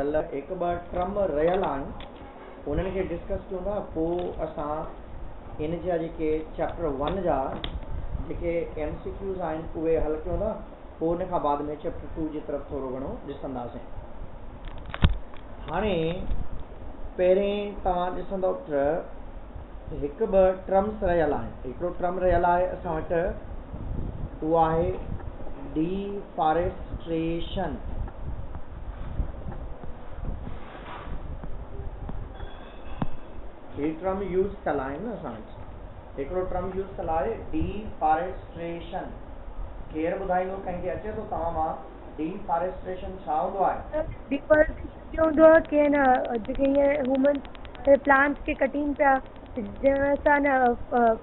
कल एक ॿ टर्म रहियल आहिनि उन्हनि खे डिस्कस कयूं था, पोइ असां इन जा जेके चैप्टर 1 जा जेके MCQs आहिनि उहे हल कयूं था, पोइ उन खां बाद में चैप्टर 2 जी तरफ़ थोरो घणो ॾिसंदासीं। हाणे पहिरें तव्हां ॾिसंदव त हिकु ॿ टर्म्स रहियल आहिनि। हिकिड़ो टर्म रहियल आहे असां वटि, उहो आहे डिफॉरेस्ट्रेशन। ही टर्म यूज़ कयल आहिनि न असां वटि। हिकिड़ो टर्म यूज़ कयल आहे डिफॉरेस्ट्रेशन। केरु ॿुधाईंदो, कंहिंखे अचे थो तव्हां मां डिफॉरेस्ट्रेशन छा हूंदो आहे? डिफॉरेस्ट्रेशन हूंदो आहे कि न जेके हीअं ह्यूमन प्लांट्स खे कटीन पिया, जंहिं सां न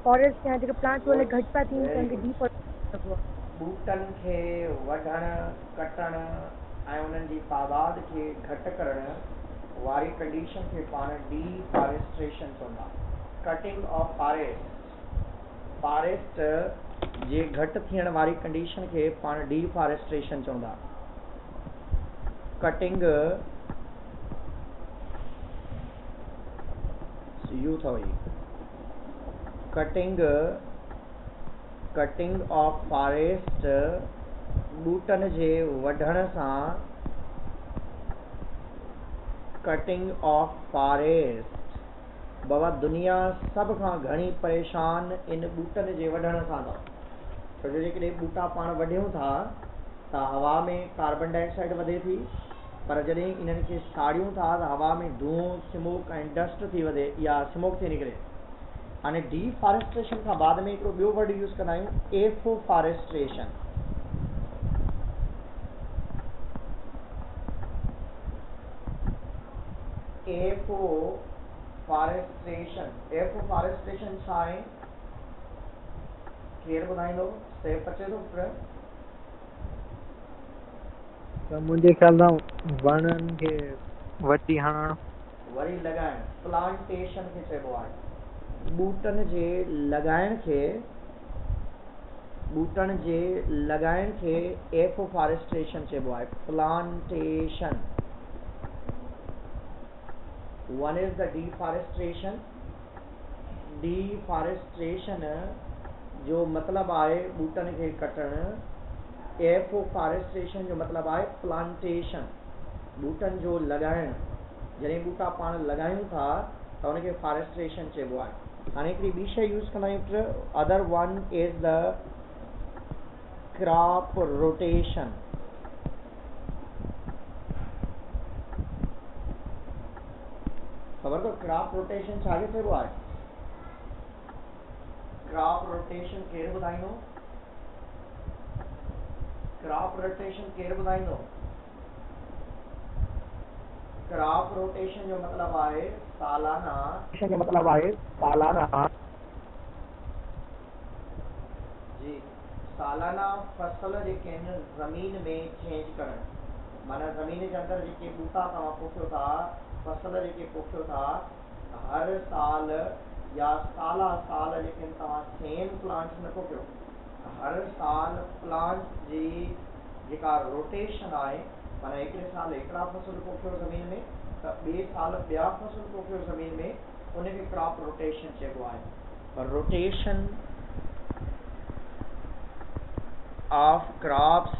फॉरेस्ट या जेके प्लांट्स उहे घटि पिया थियनि त उनखे डिफॉरेस्ट्रेशन चइबो आहे। ॿूटनि खे वढणु, कटणु ऐं उन्हनि जी तादाद खे घटि करणु वारी कंडीशन खे पाण डिफॉरेस्ट्रेशन चवंदा। कटिंग ऑफ फॉरेस्ट जे घटि थियण वारी कंडीशन खे पाण डिफॉरेस्ट्रेशन चवंदा। कटिंग यू अथव कटिंग ऑफ फॉरेस्ट, ॿूटनि जे वढण सां कटिंग ऑफ फॉरेस्ट। बाबा दुनिया सभ खां घणी परेशान इन ॿूटनि जे वढण सां अथव। छो जो जेकॾहिं ॿूटा पाण वढियूं था त हवा में कार्बन डाइऑक्साइड वधे थी, पर जॾहिं इन्हनि खे साड़ियूं था त हवा में धुओं, स्मोक ऐं डस्ट थी वधे या स्मोक थी निकिरे। हाणे डिफॉरेस्ट्रेशन खां बाद में हिकिड़ो ॿियो वर्ड यूज़ कंदा आहियूं, एफोफॉरेस्ट्रेशन। एफोफॉरेस्ट्रेशन छा आहे? केरु ॿुधाईंदो? सेफ अचे थो पुट? त मुंहिंजे ख़्याल सां वणनि खे वटी हणणु वरी लॻाइण, प्लांटेशन खे चइबो आहे। ॿूटनि जे लॻाइण खे एफोफॉरेस्ट्रेशन चइबो आहे। Plantation. One is the deforestation. Deforestation जो मतिलबु आहे ॿूटनि खे कटणु। एफोफॉरेस्ट्रेशन जो मतिलबु आहे प्लांटेशन, ॿूटनि जो लॻाइण। जॾहिं ॿूटा पाण लॻायूं था त हुनखे फॉरेस्ट्रेशन चइबो आहे। हाणे हिकिड़ी ॿी शइ यूज़ कंदा आहियूं, other one is the crop rotation. ख़बर अथव क्रॉप रोटेशन छाखे चइबो आहे? क्रॉप रोटेशन केरु ॿुधाईंदो? क्रॉप रोटेशन केरु ॿुधाईंदो? क्रॉप रोटेशन जो मतिलबु आहे सालाना जी सालाना फसल जेके आहिनि ज़मीन में चेंज करणु। माना ज़मीन जे अंदरि जेके ॿूटा तव्हां पोखियो था, फसल जेके पोखियो था, हर साल या साल जेके तव्हां सेम प्लांट्स न पोखियो, हर साल प्लांट जी जेका रोटेशन आहे, माना हिकिड़े साल हिकिड़ा फसल पोखियो ज़मीन में त ॿिए साल ॿिया फसल पोखियो ज़मीन में, उनखे क्रॉप रोटेशन चइबो आहे। पर रोटेशन ऑफ क्रॉप्स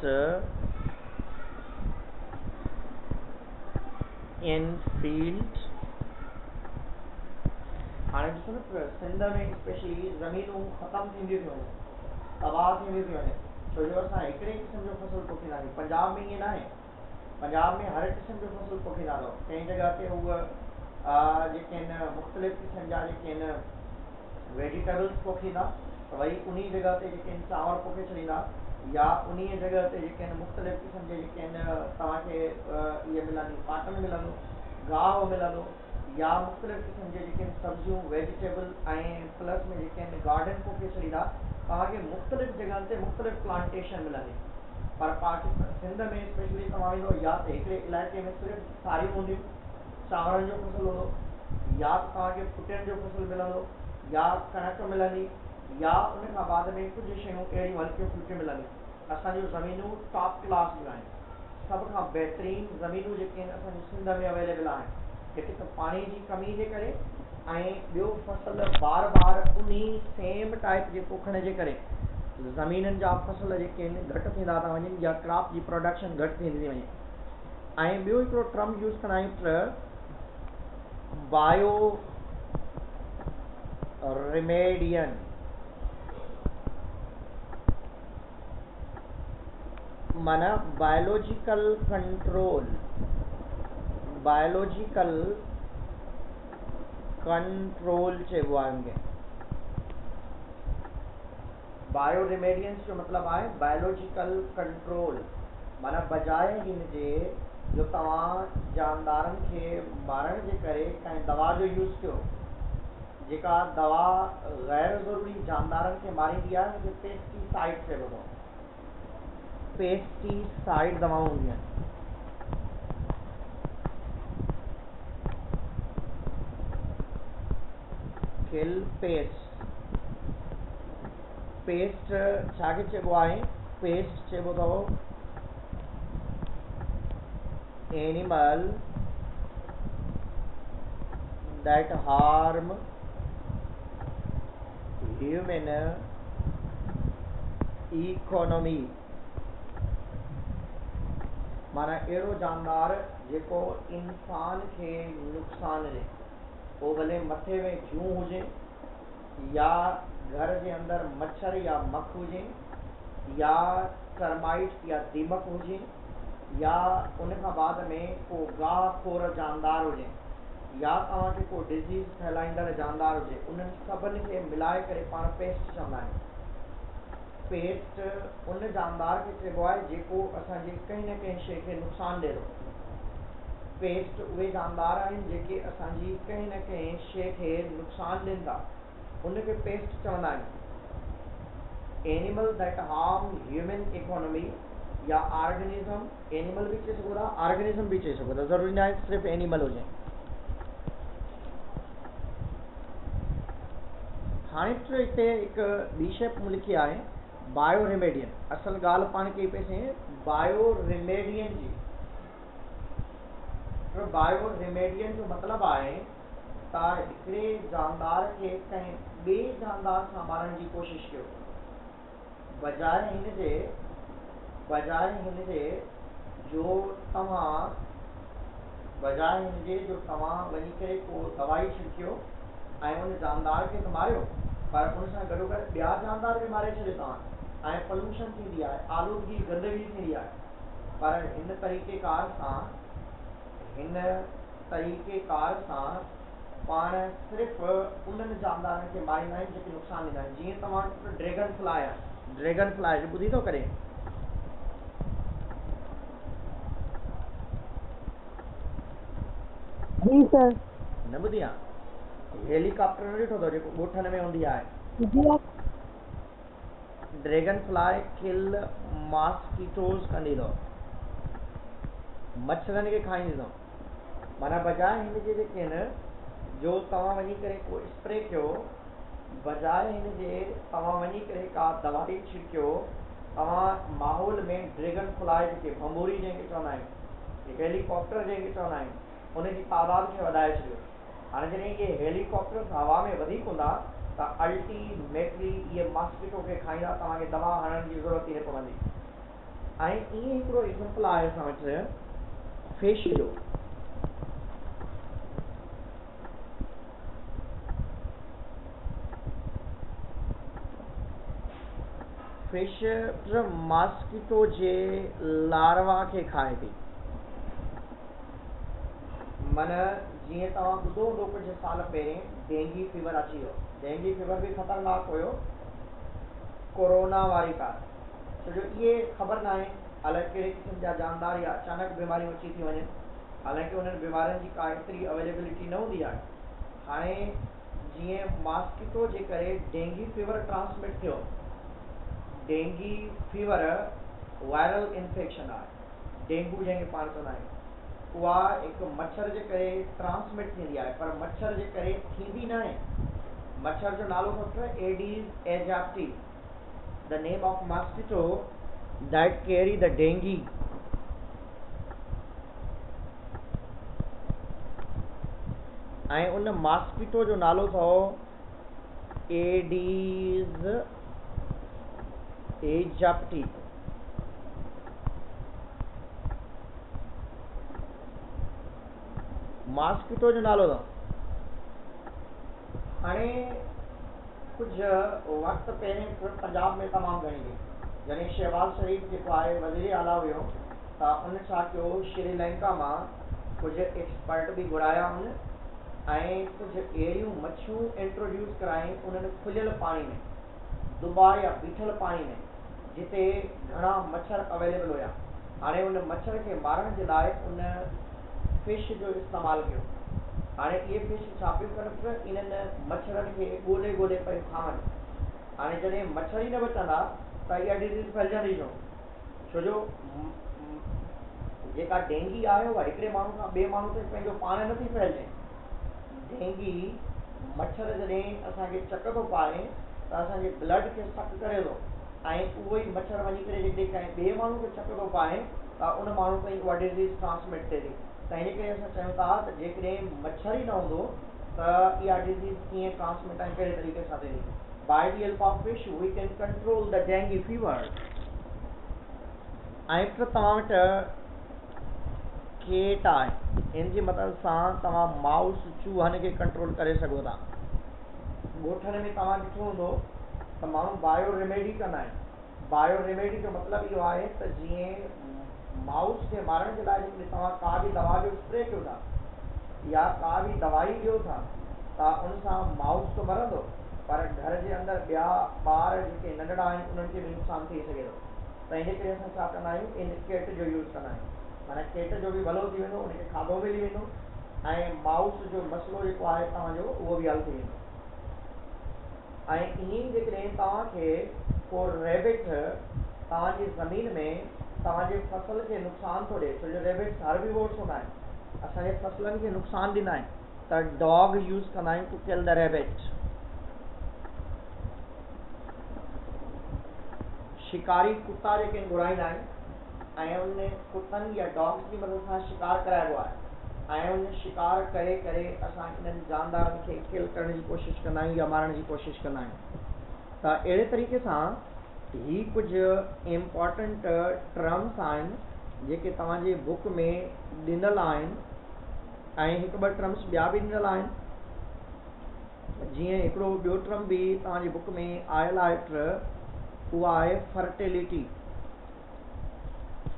इन फील्ड। हाणे ॾिसो न, सिंध में स्पेशली ज़मीनूं ख़तमु थींदियूं थी वञनि, तबाह थींदियूं थी वञनि, छो जो असां हिकिड़े क़िस्म जो फसल पोखींदा आहियूं। पंजाब में ईअं न आहे। पंजाब में हर क़िस्म जो फसल पोखींदा अथव। कंहिं जॻह ते उहे जेके आहिनि मुख़्तलिफ़ क़िस्म जा जेके आहिनि वेजिटेबल्स पोखींदा, त वरी उन जॻह ते जेके आहिनि चांवर पोखे छॾींदा, या उन जॻह ते जेके आहिनि मुख़्तलिफ़ क़िस्म जे जेके आहिनि तव्हांखे इहे मिलंदियूं, काटन मिलंदो, गाहु मिलंदो, या मुख़्तलिफ़ क़िस्म जे जेके आहिनि सब्जियूं, वेजिटेबल ऐं प्लस में जेके आहिनि गार्डन पोखे छॾींदा, तव्हांखे मुख़्तलिफ़ जॻहनि ते मुख़्तलिफ़ प्लांटेशन मिलंदी। पर पाकिस्तान सिंध में स्पेशली तव्हां ईंदो, या त हिकिड़े इलाइक़े में सिर्फ़ु सारियूं हूंदियूं, चांवरनि जो फसल हूंदो, या तव्हांखे फुटियुनि जो फसल मिलंदो, या कणक मिलंदी, या उन खां बाद में कुझु शयूं अहिड़ियूं हल्कियूं फुल्कियूं मिलंदियूं। असांजूं ज़मीनूं टॉप क्लास जूं आहिनि। सब खां बहितरीन ज़मीनूं जेके आहिनि असांजे सिंध में अवेलेबल आहिनि। हिकु त पाणी जी कमी जे करे ऐं ॿियो फसल बार बार उन्ही सेम टाइप जे पोखण जे करे ज़मीननि जा फसल जेके आहिनि घटि थींदा था वञनि या क्रॉप जी प्रोडक्शन घटि थींदी थी वञे। ऐं ॿियो हिकिड़ो टर्म यूज़ कंदा आहियूं बायो रिमेडियन। माना बायोलॉजिकल कंट्रोल चइबो आहे हुनखे। बायो रिमेडियंस जो मतिलबु आहे बायोलॉजिकल कंट्रोल। माना बजाए हिन जे जो तव्हां जानदारनि खे मारण जे करे कंहिं दवा जो यूज़ कयो, जेका दवा गैर ज़रूरी जानदारनि खे मारींदी आहे हुनखे पेस्टिसाइड चइबो अथव। पेस्टिसाइड दवाऊं हूंदियूं आहिनि। किल पेस्ट छाखे चइबो आहे? पेस्ट चइबो अथव animal that harm human economy. माना अहिड़ो जानदार जेको इंसान खे नुक़सान ॾे, पोइ भले मथे में जूं हुजे या घर जे अंदरि मच्छर या मख हुजे या टर्माइट या दीमक हुजे या उन खां बाद में को गाह खोर जानदार हुजे या तव्हांखे को डिज़ीज़ फैलाईंदड़ जानदार हुजे, उन्हनि सभिनी खे मिलाए करे पाण पेस्ट चवंदा आहियूं। पेस्ट उन जानदार खे चइबो आहे जेको असांजे कंहिं न कंहिं शइ खे नुक़सान ॾिए थो। पेस्ट उहे जानदार आहिनि जेके असांजी कंहिं न कंहिं शइ खे नुक़सान ॾियनि था, उनखे पेस्ट चवंदा आहियूं। Animal that harm human economy या ऑर्गेनिज्म, एनिमल भी चई सघो था, ऑर्गेनिज्म भी चई सघो था, ज़रूरी न आहे सिर्फ़ु एनिमल हुजे। हाणे हिते हिकु ॿी शइ मूं लिखी आहे बायो रिमेडियन। असल ॻाल्हि पाण कई पिए बायो रिमेडियन जी। बायो रिमेडियन जो मतिलबु आहे त हिकिड़े जानदार खे कंहिं ॿिए जानदार सां मारण जी कोशिशि कयो, बजाए हिन जे जो तव्हां वञी करे को दवाई छिड़कियो ऐं उन जानदार खे त मारियो, पर उन सां गॾोगॾु ॿिया जानदार बि मारे छॾियो तव्हां, ऐं पॉल्यूशन थींदी आहे, आलूदगी गंदगी थींदी आहे। पर हिन तरीक़ेकार सां पाण सिर्फ़ु उन्हनि जानदारनि खे मारींदा आहियूं जेके नुक़सान ॾींदा आहिनि। जीअं तव्हां ड्रैगन फ्लाई आहे, ड्रैगन फ्लाई जो ॿुधी थो करे? जी सर। न ॿुधी आहे? हेलीकॉप्टर न ॾिठो अथव जेको ॻोठनि में हूंदी आहे? जी। ड्रैगन फ्लाई किल मॉस्किटोज़ कंदी अथव, मच्छरनि खे खाईंदी अथव। माना बजाए हिन जे जेके आहिनि जो तव्हां वञी करे को स्प्रे कयो, बजाए हिन जे तव्हां वञी करे का दवाई छिड़कियो, तव्हां माहौल में ड्रैगन फ्लाई जेके भंबूरी जंहिंखे चवंदा आहियूं, हेलीकॉप्टर जंहिंखे चवंदा आहियूं, उनजी तादाद खे वधाए छॾियो। हाणे जॾहिं इहे हेलीकॉप्टर हवा में वधीक हूंदा त अल्टीमेटली इहे मॉस्किटो खे खाईंदा, तव्हांखे दवा हणण जी ज़रूरत ई न पवंदी। ऐं ईअं हिकिड़ो एग्ज़ाम्पल आहे असां वटि फिश जो। फिश मॉस्किटो जे लार्वा खे खाए थी। माना जीअं तव्हां ॿुधो हूंदो कुझु साल पहिरें डेंगी फीवर अची वियो। डेंगी फीवर बि ख़तरनाक हुयो कोरोना वारी कार, छो जो इहे ख़बर न आहे अलाए कहिड़े क़िस्म जा जानदार या अचानक बीमारियूं अची थी वञनि, हालांकि उन्हनि बीमारियुनि जी का एतिरी अवेलेबिलिटी न हूंदी आहे। हाणे जीअं मॉस्किटो जे करे डेंगी फीवर ट्रांसमिट थियो। डेंगी फीवर वायरल इन्फेक्शन आहे, डेंगू जंहिंखे पाण चवंदा आहियूं। उहा हिकु मच्छर जे करे ट्रांसमिट थींदी आहे, पर मच्छर जे करे थींदी न आहे। मच्छर जो नालो अथव Aedes aegypti, the name of mosquito that carry the dengue. ऐं उन मॉस्किटो जो नालो अथव एडीज एजिप्टी। मॉस्किटो जो नालो अथव। हाणे कुझु वक़्तु पहिरें पंजाब में तमामु घणी हुई, जॾहिं शहबाज शरीफ़ जेको आहे वज़ीर आला हुयो, त उन छा कयो, श्रीलंका मां कुझु एक्सपर्ट बि घुराया हुन ऐं कुझु अहिड़ियूं मच्छियूं इंट्रोड्यूस करायूं उन्हनि खुलियल पाणी में, दुबा या बीठल पाणी में, जिते घणा मच्छर अवेलेबल हुया। हाणे उन मच्छर खे मारण जे लाइ उन फिश जो इस्तेमालु कयो। हाणे इहे फिश छा पियूं कनि, इन्हनि मच्छरनि खे ॻोल्हे ॻोल्हे पियूं खावनि। हाणे जॾहिं मच्छर ई न बचंदा त इहा डिज़ीज़ फैलजंदी छो? छो जो जेका डेंगी आहे उहा हिकिड़े माण्हू खां ॿिए माण्हू ते पंहिंजो पाण नथी फैलिजे। डेंगी मच्छर जॾहिं असांखे चक थो पाए त असांजे ब्लड खे सक करे थो, ऐं उहो ई मच्छर वञी करे जेकॾहिं कंहिं ॿिए माण्हू खे चक थो पाए त उन माण्हू ताईं उहा डिज़ीज़ ट्रांसमिट थिए थी। त इन करे असां चयूं था त जेकॾहिं मच्छर ई न हूंदो त इहा डिज़ीज़ कीअं ट्रांसमिट ऐं कहिड़े तरीक़े सां थिए थी। By the help of fish we can control the dengue fever. ऐं तव्हां वटि केट आहे, इन जी मदद सां तव्हां माउस चूहनि खे कंट्रोल करे सघो था। ॻोठनि में तव्हां ॾिठो हूंदो त माण्हू बायो रेमेडी कंदा आहिनि। बायो रेमेडी जो मतिलबु इहो आहे त जीअं माउस खे मारण जे लाइ जेकॾहिं तव्हां का बि दवा जो स्प्रे कयो था या का बि दवाई ॾियो था त उन सां माउस तो मरंदो, पर घर जे अंदरि ॿिया ॿार जेके नंढड़ा आहिनि उन्हनि खे बि नुक़सानु थी सघे थो। त इन करे असां छा कंदा आहियूं, इन केट जो यूज़ कंदा आहियूं। माना केट जो बि भलो थी वेंदो, उनखे खाधो मिली वेंदो ऐं माउस जो मसइलो जेको आहे तव्हांजो उहो बि हल थी वेंदो। ऐं ईअं ई जेकॾहिं तव्हांखे को रेबिट तव्हांजी ज़मीन में तव्हांजे फसल खे नुक़सानु थो ॾिए, छो जो रेबिट्स हर्बीवोर्स हूंदा आहिनि, असांजे फसलनि खे नुक़सानु ॾींदा आहिनि, त डॉग यूज़ कंदा आहियूं टू किल द रेबिट। शिकारी कुत्ता जेके घुराईंदा आहिनि ऐं उन कुतनि या डॉग्स जी मदद सां शिकार कराइबो आहे ऐं उन शिकार करे करे असां इन्हनि जानदारनि खे किल करण जी कोशिशि कंदा आहियूं या मारण जी कोशिशि कंदा आहियूं। त अहिड़े तरीक़े सां ही कुझु इम्पॉर्टेंट टर्म्स आहिनि जेके तव्हांजे बुक में ॾिनल आहिनि ऐं हिकु ॿ टर्म्स ॿिया बि ॾिनल आहिनि। जीअं हिकिड़ो ॿियो टर्म बि तव्हांजे बुक में आयल आहे, उहा आहे फर्टिलिटी।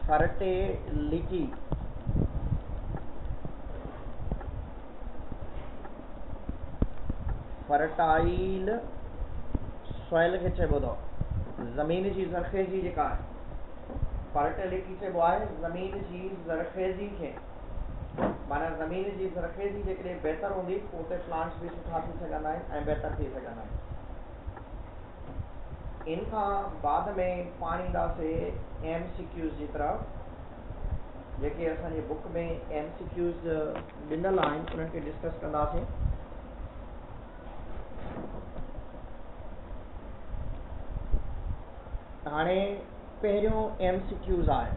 फर्टिलिटी फर्टाइल सॉइल खे चइबो अथव, ज़मीन जी ज़रख़ेज़ी जेका आहे फर्टिलिटी चइबो आहे ज़मीन जी ज़रख़ेज़ी खे। माना ज़मीन जी ज़रख़ेज़ी जेकॾहिं बहितर हूंदी पोइ उते प्लांट्स बि सुठा थी सघंदा आहिनि ऐं बहितर थी सघंदा आहिनि। इन खां बाद में पाण ईंदासीं MCQs जी तरफ़, जेके असांजे बुक में MCQs ॾिनल आहिनि उन्हनि खे डिस्कस कंदासीं। हाणे पहिरियों MCQs आहे,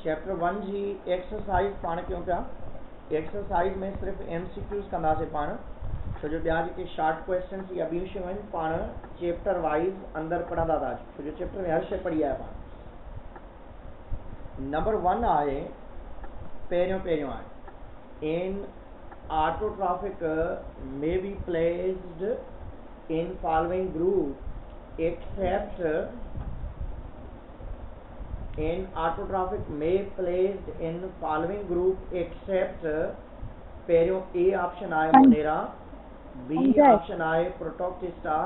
चैप्टर 1 जी एक्सरसाइज पाण कयूं पिया। एक्सरसाइज में सिर्फ़ु MCQs कंदासीं पाण, छो जो ॿिया जेके शॉर्ट क्वेश्चन्स या ॿियूं शयूं आहिनि पाण चैप्टर वाइज़ अंदरि पढ़ंदा था, छो जो चैप्टर में हर शइ पढ़ी आहे पाण। नंबर 1 आहे, पहिरियों आहे, in autotrophic may be placed in following group except in autotrophic may placed in following group except पहिरियों A ऑप्शन आहे मोनेरा, B ऑप्शन आहे प्रोटोक्टिस्टा,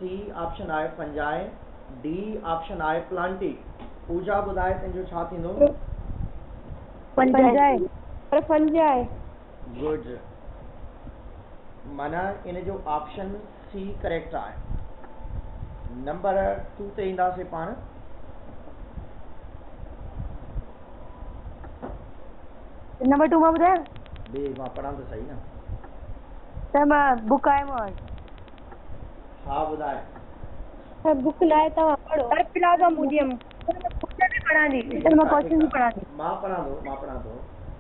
C ऑप्शन आहे फंजाई, D ऑप्शन आहे प्लांटी। पूजा ॿुधाए तुंहिंजो छा थींदो? फंजाई। गुड, माना इन जो ऑप्शन C करेक्ट आहे। नंबर 2 ते ईंदासीं पाण। नंबर 2 मां ॿुधायां? बे मां पढ़ां त सही न। त मां बुक आहे मूं वटि। हा ॿुधाए। बुक लाइ तव्हां पढ़ो प्लाज़ा म्यूजियम। सर भी पढ़ा दी सर, मैं क्वेश्चन भी पढ़ा दी मां पढ़ा दो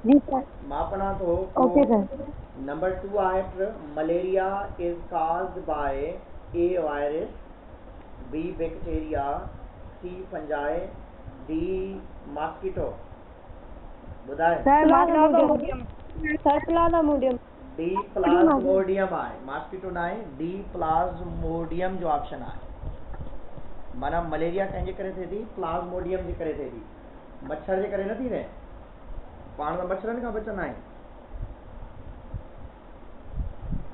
जी सर। मां पढ़ा दो ओके सर। नंबर 2 आहे malaria is caused by A virus, B bacteria, C fungi, D mosquito. ॿुधाए sir plasmodium sir, plasmodium D plasmodium आहे, मॉस्किटो न आहे, डी प्लाज्मोडियम जो ऑप्शन आहे। माना मलेरिया कंहिंजे करे थिए थी? प्लाज्मोडियम जे करे थिए थी, मच्छर जे करे न थी रहे। पाण त मच्छरनि खां बचंदा आहियूं।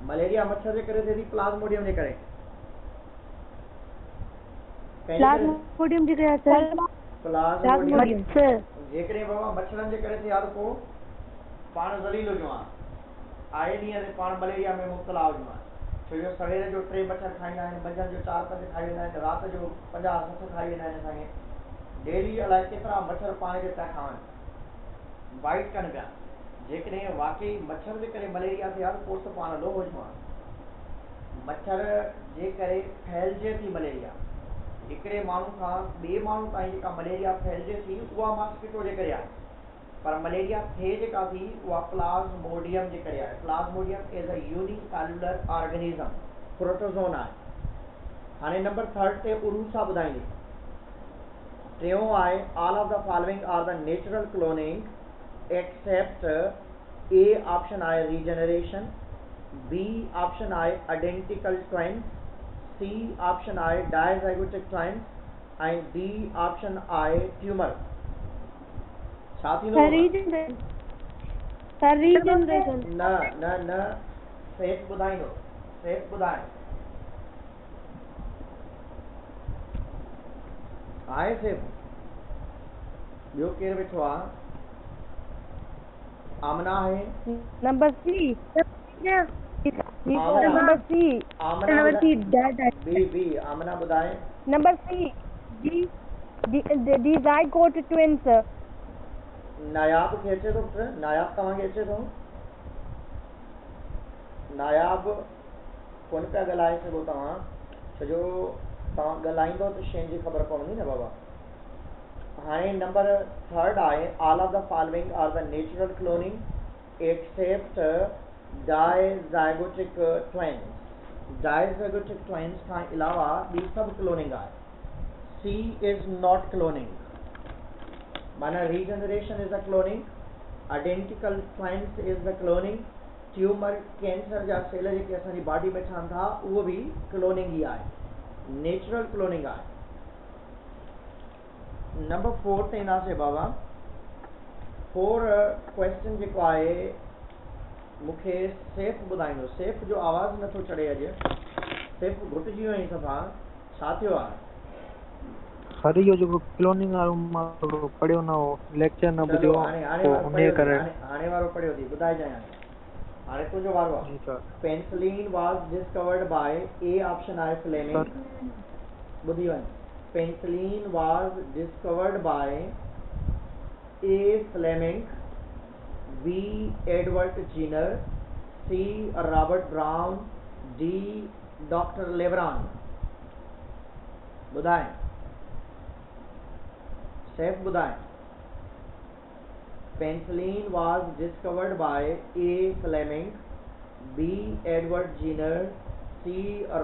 मलेरिया मच्छर जे करे थिए थी, प्लाज्मोडियम जे करे। प्लाज्मोडियम जे करे सर, प्लाज्मोडियम सर जेकॾहिं बाबा मच्छरनि जे करे थिए हा त पोइ पाण ज़लील हुजूं हा, आहे ॾींहं ते पाण मलेरिया में मुब्तला हुजूं हा। छो जो सवेर जो 3 मच्छर खाईंदा आहिनि, मंझंदि जो 4-5 खाई वेंदा आहिनि, राति जो 50-60 खाई वेंदा आहिनि। असांखे डेली अलाए केतिरा मच्छर पाण खे पिया खावनि, बाइट कनि पिया। जेकॾहिं वाकई मच्छर जे करे मलेरिया थिए हा त पोइ त पाण लो हुजूं हा। मच्छर जे करे फैलिजे थी मलेरिया, हिकिड़े माण्हू खां ॿिए माण्हू ताईं जेका मलेरिया फैलिजे थी उहा मॉस्किटो जे करे आहे, पर मलेरिया थिए जेका थी उहा प्लाज्मोडियम जे करे आहे। Plasmodium is a unicellular organism, protozoan आहे। हाणे नंबर 3 ते उरूसा ॿुधाईंदी। टियों आहे all of the following are the natural cloning except A option आहे रीजनरेशन, बी ऑप्शन आहे आइडेंटिकल ट्वाइंस, सी ऑप्शन आहे डायज़ाइगोटिक ट्वाइंस ऐं डी ऑप्शन आहे ट्यूमर। छा थींदो? सर रीजनरेशन न न न, सेफ ॿुधाईंदो, सेफ ॿुधाए। आहे सेफ? ॿियो केरु वेठो आहे? आमना आहे? Number C number C Amna number C B Amna ॿुधाए। Number C dizygote twins. Nayab खे अचे थो पुट? नायाब तव्हांखे अचे थो? नायाब कोन पिया ॻाल्हाए सघो तव्हां, छो जो तव्हां ॻाल्हाईंदो त शइ जी ख़बर पवंदी न बाबा। हाणे नंबर 3 आहे all of the following are the natural cloning except dizygotic twins. Dizygotic twins खां अलावा ॿी सभु क्लोनिंग आहे। सी इज़ नॉट क्लोनिंग, माना regeneration is the cloning, identical twins is the cloning, tumour cancer जा सेल जेके असांजी बॉडी में ठहनि था उहो बि क्लोनिंग ई आहे, नेचुरल क्लोनिंग आहे। नंबर 4 ते ईंदासीं बाबा। 4 क्वेश्चन जेको आहे मूंखे सेफ ॿुधाईंदो। सेफ जो आवाज़ नथो चढ़े अॼु, सेफ घुटिजी वियो सफ़ा, छा थियो आहे? सर इहो जेको क्लोनिंग वारो मां थोरो पढ़ियो न हो, लेक्चर न ॿुधियो, उन करे हाणे वारो पढ़ियो थी ॿुधाइजांइ। हाणे तुंहिंजो वारो आहे। Penicillin was discovered by A option आहे फ्लेमिंग। ॿुधी वञ, penicillin was discovered by A Fleming, B Edward Jenner, C Robert Brown, D doctor Lebron. ॿुधाए सेफ ॿुधाए। Penicillin was discovered by A Fleming, B Edward Jenner, C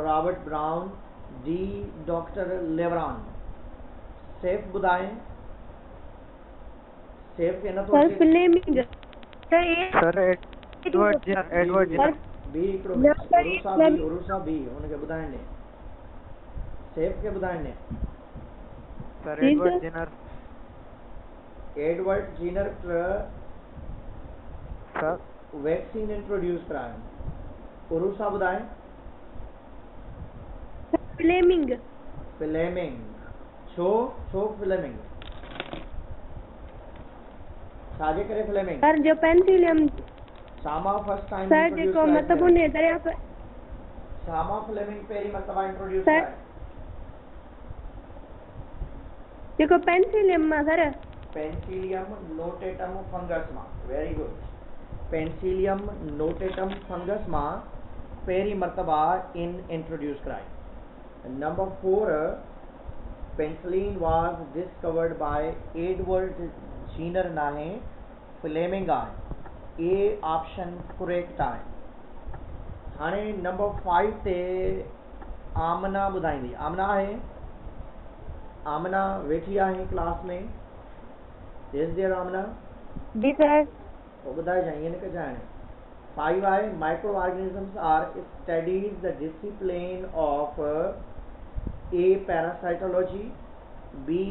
Robert Brown, D doctor Lebron. Saif ॿुधाए। सेफ के नथो sir Fleming sir Edward Jenner B हिकिड़ो उरूसा B उनखे ॿुधाइण ॾे, सेफ खे ॿुधाइण ॾे। Sir Edward Zener sir vaccine introduce करायो। उरूसा ॿुधाए। फ्लेमिंग छो फ्लेमिंग? छाजे करे फ्लेमिंग? सर जो पेनिसिलिन सामा फर्स्ट टाइम सर जेको मतलब उन दरिया पर सामा फ्लेमिंग पहिरीं मरतबा इंट्रोड्यूस सर करायो। जेको पेनिसिलिन मां सर पेनिसिलियम नोटेटम फंगस मां, very good. Penicillium notatum fungus मां पहिरीं मरतबा इंट्रोड्यूस कराई। Number 4 penicillin was discovered by Edward Jenner नाहे फ्लेमिंग आहे। ए ऑप्शन करेक्ट आहे। हाणे नंबर 5 ते आमना ॿुधाईंदी। आमना आहे, आमना वेठी आहे क्लास में। Is there Amna? जी सर। तो ॿुधाइजांइ, ईअं न कजांइ। 5 आहे, microorganisms are studies the discipline of A parasitology, B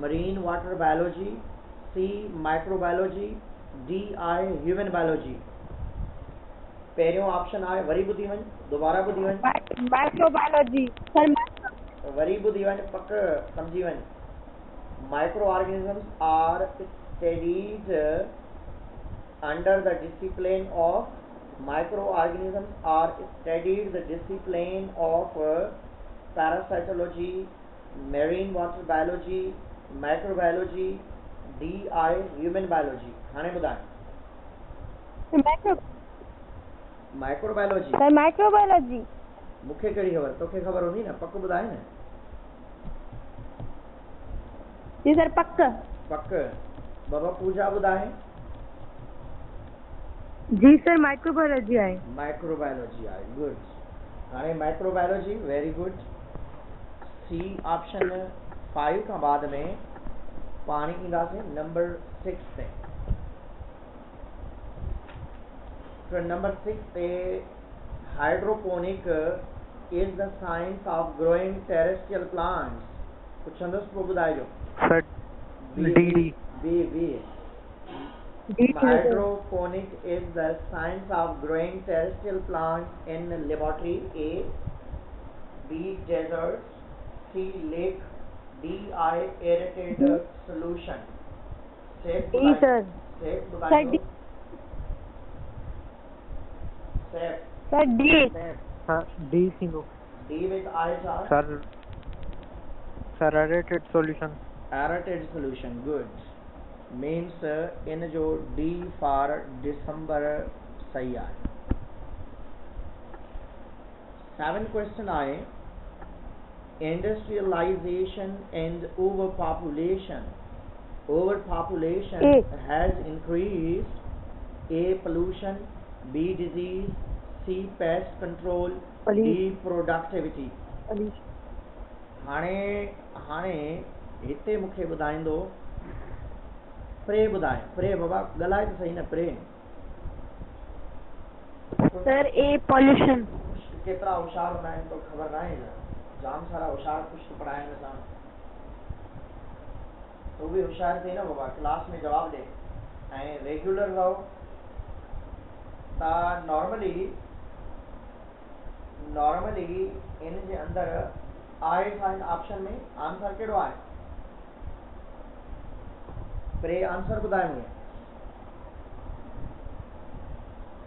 marine water biology, C microbiology, D आहे ह्यूमन बायोलॉजी। पहिरियों ऑप्शन आहे, वरी ॿुधी वञ, दोबारा ॿुधी वञ, माइक्रोबायोलॉजी सर। वरी ॿुधी वञ, पक सम्झी वञ। Microorganisms are studies under the discipline of microorganisms are studied the discipline of parasitology, marine water biology, microbiology, DI human biology। हाणे ॿुधाए। Microbiology sir microbiology. मूंखे कहिड़ी ख़बर, तोखे ख़बर हूंदी न, पक ॿुधाए न। जी सर पक। पक। बाबा पूजा ॿुधाए। जी सर माइक्रोबायोलॉजी आहे। माइक्रोबायोलॉजी आहे, गुड। हाणे microbiology, very good. C option 5 खां बाद में पाणी ईंदासीं नंबर 6 ते। तो नंबर 6 ते hydroponic is the science of growing terrestrial plants. पुछंदुसि पोइ ॿुधाइजो। Sir D. B. Hydroponic is the science of growing terrestrial plants in laboratory. A, B deserts, C lake, D aerated solution. Safe D sir। Safe Sir D। Safe। Sir D। हाँ D थींदो। D with I sir aerated solution। aerated solution, good। Means in जो D for December सही आहे। 7 question आहे, industrialisation and over population has increased. A pollution, B disease, C pest control, D productivity. हाणे हिते मूंखे ॿुधाईंदो। Pray ॿुधाए। Pray बाबा ॻाल्हाए त सही न। प्रे सर ए पॉल्यूशन। केतिरा होशियार हूंदा आहिनि तो ख़बर न आहे। जाम सारा होशियार कुझु तो पढ़ाइनि असां। तो बि होशियार थिए न बाबा, क्लास में जवाब ॾे ऐं रेगुलर रहो। त नॉर्मली इन जे अंदरि आहे छा ऑप्शन में? आंसर कहिड़ो आहे? प्रे आंसर ॿुधाए मूंखे।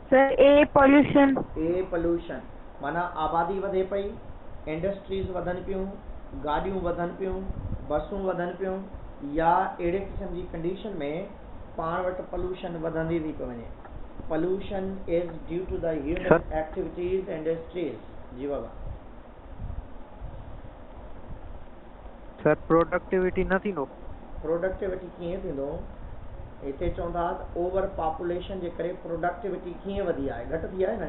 सर ए पॉल्यूशन। ए पोल्यूशन माना आबादी वधे पई, इंडस्ट्रीज वधनि पियूं, गाॾियूं वधनि पियूं, बसूं वधनि पियूं, या अहिड़े क़िस्म जी कंडीशन में पाण वटि पोल्यूशन वधंदी थी वञे। Pollution is due to the human activities industries. जी बाबा। सर प्रोडक्टिविटी न थींदो। प्रोडक्टिविटी कीअं थींदो? हिते चवंदा ओवर पॉपुलेशन जे करे प्रोडक्टिविटी कीअं वधी आहे, घटि थी आहे न।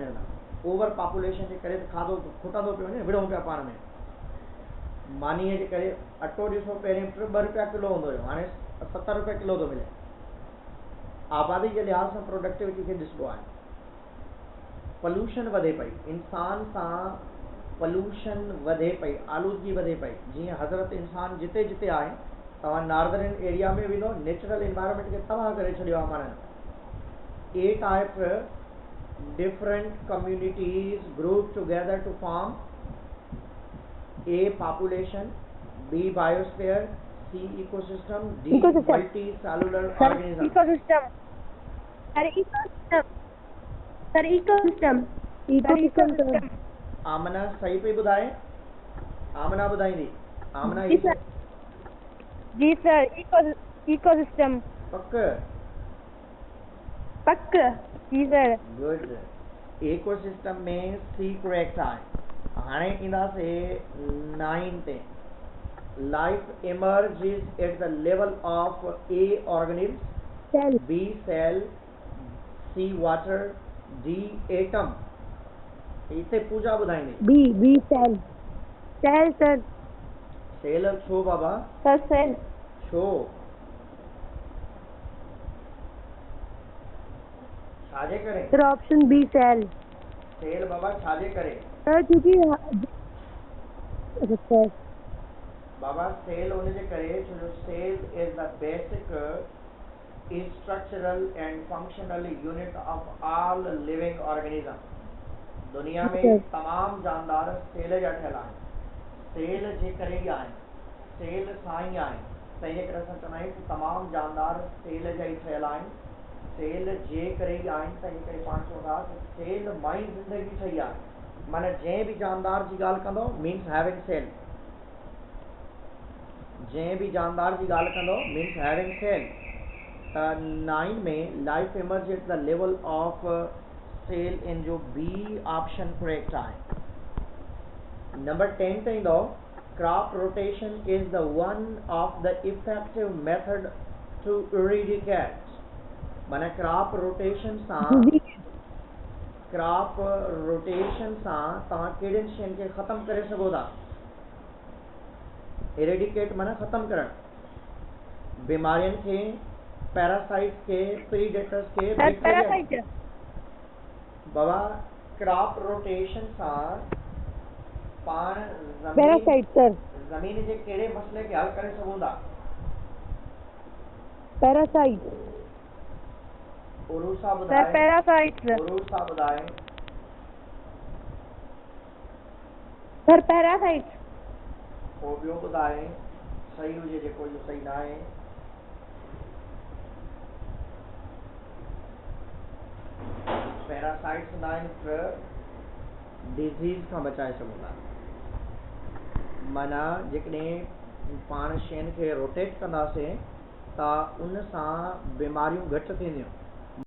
ओवर पॉपुलेशन जे करे त खाधो खुटंदो पियो वञे, विड़ूं पिया पाण में। मानीअ जे करे अटो ॾिसो, पहिरियों 2 रुपया किलो हूंदो हुयो, हाणे 70 रुपया किलो थो मिले। आबादी जे लिहाज़ सां प्रोडक्टिविटी खे ॾिसबो आहे। पोल्यूशन वधे पई, इंसान सां पोल्यूशन वधे पई, आलूदगी वधे पई। जीअं हज़रत इंसान जिते जिते आहे, तव्हां नॉर्दर्न एरिया में वेंदो, नेचुरल एनवायरनमेंट खे तबाह करे छॾियो आहे माण्हुनि। 8 type different communities group together to form A population, B biosphere, C ecosystem, D multicellular organism. Ecosystem. Amna सही पई ॿुधाए। आमना ॿुधाईंदी। आमना जी सर इकोसिस्टम। पक। जी सर। गुड। इकोसिस्टम में सी करेक्ट आहे। हाणे ईंदासीं 9 ते। Life emerges at the level of A. organisms, cell, B. cell, C. water, D. atom. इते पूजा ॿुधाईंदी। B cell, cell sir, cell छो बाबा? sir cell, छो? छाजे करे? sir option B cell, cell बाबा छाजे करे? sir क्योंकि अच्छा बाबा सेल होने जे करे छो जो cell is the basic structural and functional unit of all living organism. दुनिया में तमाम जानदार सेल जा ठहियल आहिनि। सेल जे करे ई आहिनि, सेल सां ई आहिनि। तंहिंजे करे असां चवंदा आहियूं कि तमाम जानदार सेल जा ई ठहियल आहिनि। सेल जे करे ई आहिनि, तंहिंजे करे पाण चवंदा कि सेल मां ई ज़िंदगी ठही आहे। माना जंहिं बि जानदार जी ॻाल्हि कंदो मीन्स हैविंग सेल। जंहिं बि जानदार जी ॻाल्हि कंदो मीन्स हैविंग सेल। 9 में life emerge at the level of cell in जो बी ऑप्शन करेक्ट आहे। नंबर 10 चईंदो crop rotation is the one of the effective method to eradicate. माना क्रॉप रोटेशन सां तव्हां कहिड़ियुनि शयुनि खे ख़तमु करे सघो था। इरेडिकेट माना ख़तमु करणु। बीमारियुनि खे, पैरासाइट्स के, प्रीडेटर्स के, बैक्टीरिया। बाबा क्रॉप रोटेशन सां पाण ज़मीन जे कहिड़े मसइले खे हल करे सघूं था? पैरासाइट। उरूसा ॿुधाए। पैरासाइट। उरूसा ॿुधाए। Sir parasite. पोइ ॿियो ॿुधाए सही हुजे जेको इहो सही न आहे। पैरासाइट्स हूंदा आहिनि हिकु डिज़ीज़ खां बचाए सघूं था। माना जेकॾहिं पाण शयुनि खे रोटेट कंदासीं त उन सां बीमारियूं घटि थींदियूं।